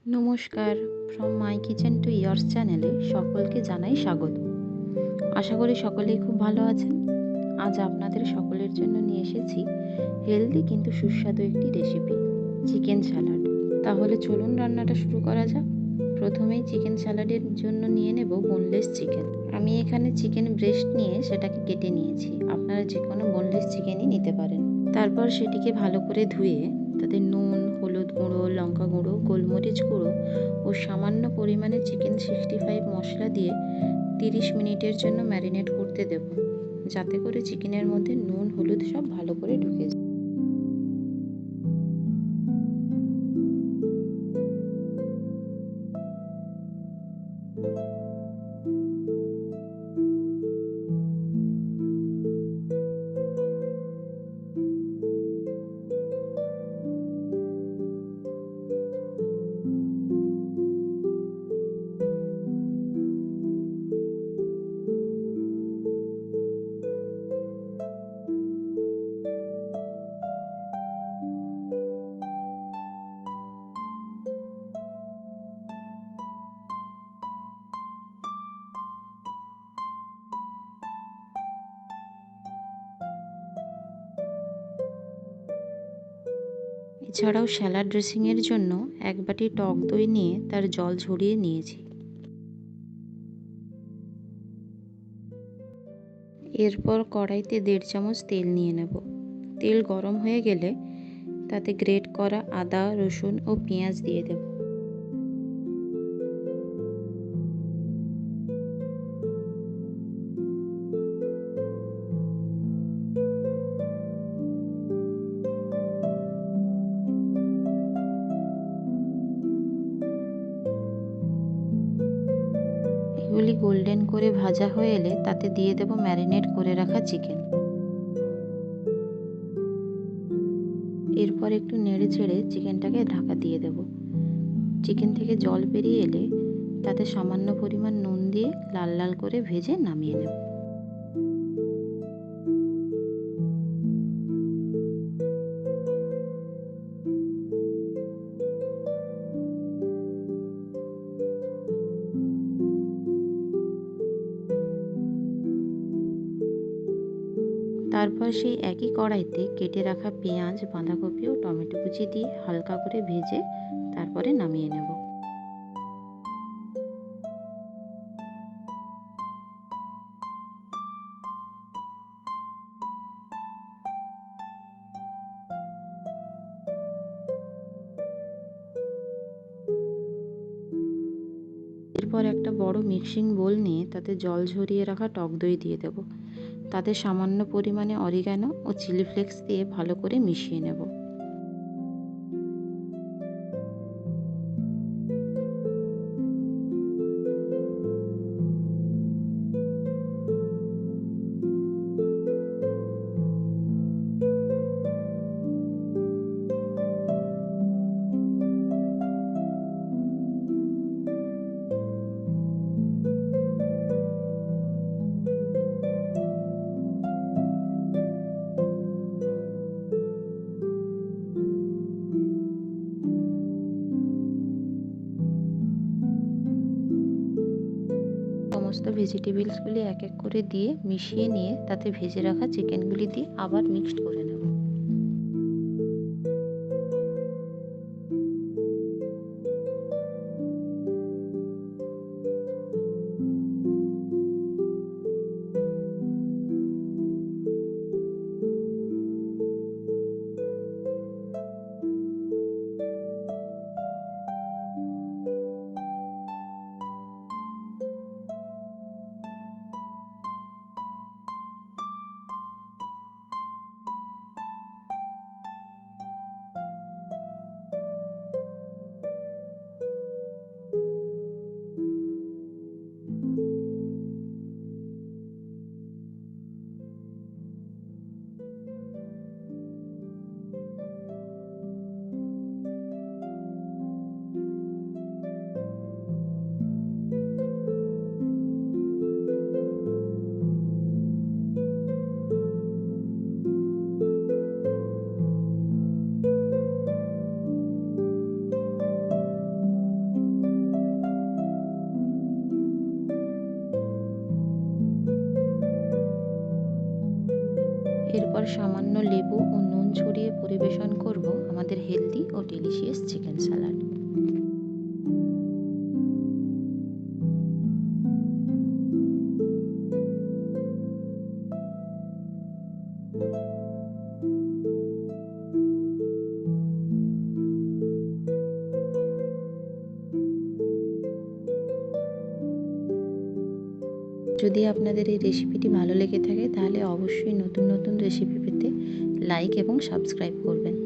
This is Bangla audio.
নমস্কার, from my kitchen to yours চ্যানেলে সকলকে জানাই স্বাগত। আশা করি সকলেই খুব ভালো আছেন। আজ আপনাদের সকলের জন্য নিয়ে এসেছি হেলদি কিন্তু সুস্বাদু একটি রেসিপি, চিকেন স্যালাড। তাহলে চলুন রান্নাটা শুরু করা যাক। প্রথমেই চিকেন স্যালাডের জন্য নিয়ে নেব বোনলেস চিকেন। আমি এখানে চিকেন ব্রেস্ট নিয়ে সেটাকে কেটে নিয়েছি। আপনারা যে কোনো বোনলেস চিকেনই নিতে পারেন। তারপর সেটিকে ভালো করে ধুয়ে তাতে নুন, হলুদ গুঁড়ো, লঙ্কা গুঁড়ো, গোলমরিচ গুঁড়ো ও সামান্য পরিমাণে চিকেন 65 মশলা দিয়ে 30 মিনিটের জন্য ম্যারিনেট করতে দেব, যাতে করে চিকেনের মধ্যে নুন হলুদ সব ভালো করে ঢুকে যায়। এছাড়াও স্যালাড ড্রেসিংয়ের জন্য 1 বাটি টক দই নিয়ে তার জল ঝরিয়ে নিয়েছি। এরপর কড়াইতে 1.5 চামচ তেল নিয়ে নেব। তেল গরম হয়ে গেলে তাতে গ্রেট করা আদা, রসুন ও পেঁয়াজ দিয়ে দেব। এগুলি গোল্ডেন করে ভাজা হয়ে এলে তাতে দিয়ে দেব ম্যারিনেট করে রাখা চিকেন। এরপর একটু নেড়ে চেড়ে চিকেনটাকে ঢাকা দিয়ে দেব। চিকেন থেকে জল বেরিয়ে এলে তাতে সামান্য পরিমাণ নুন দিয়ে লাল লাল করে ভেজে নামিয়ে নেব। তারপর সেই একই কড়াইতে কেটে রাখা পেঁয়াজ, বাঁধাকপি ও টমেটো কুচি দিয়ে হালকা করে ভেজে তারপরে নামিয়ে নেব। এরপর একটা বড় মিক্সিং বোল নিয়ে তাতে জল ঝরিয়ে রাখা টক দই দিয়ে দেব। তাতে সামান্য পরিমাণে অরিগ্যানো ও চিলি ফ্লেক্স দিয়ে ভালো করে মিশিয়ে নেব। সমস্ত ভেজিটেবলসগুলি এক এক করে দিয়ে মিশিয়ে নিয়ে তাতে ভেজে রাখা চিকেনগুলি দিয়ে আবার মিক্সড করে নেব। সামান্য লেবু ও নুন ছড়িয়ে পরিবেশন করব আমাদের হেলদি ও ডেলিশিয়াস চিকেন স্যালাড। যদি আপনাদের এই রেসিপিটি ভালো লেগে থাকে তাহলে অবশ্যই নতুন নতুন রেসিপি পেতে লাইক এবং সাবস্ক্রাইব করবেন।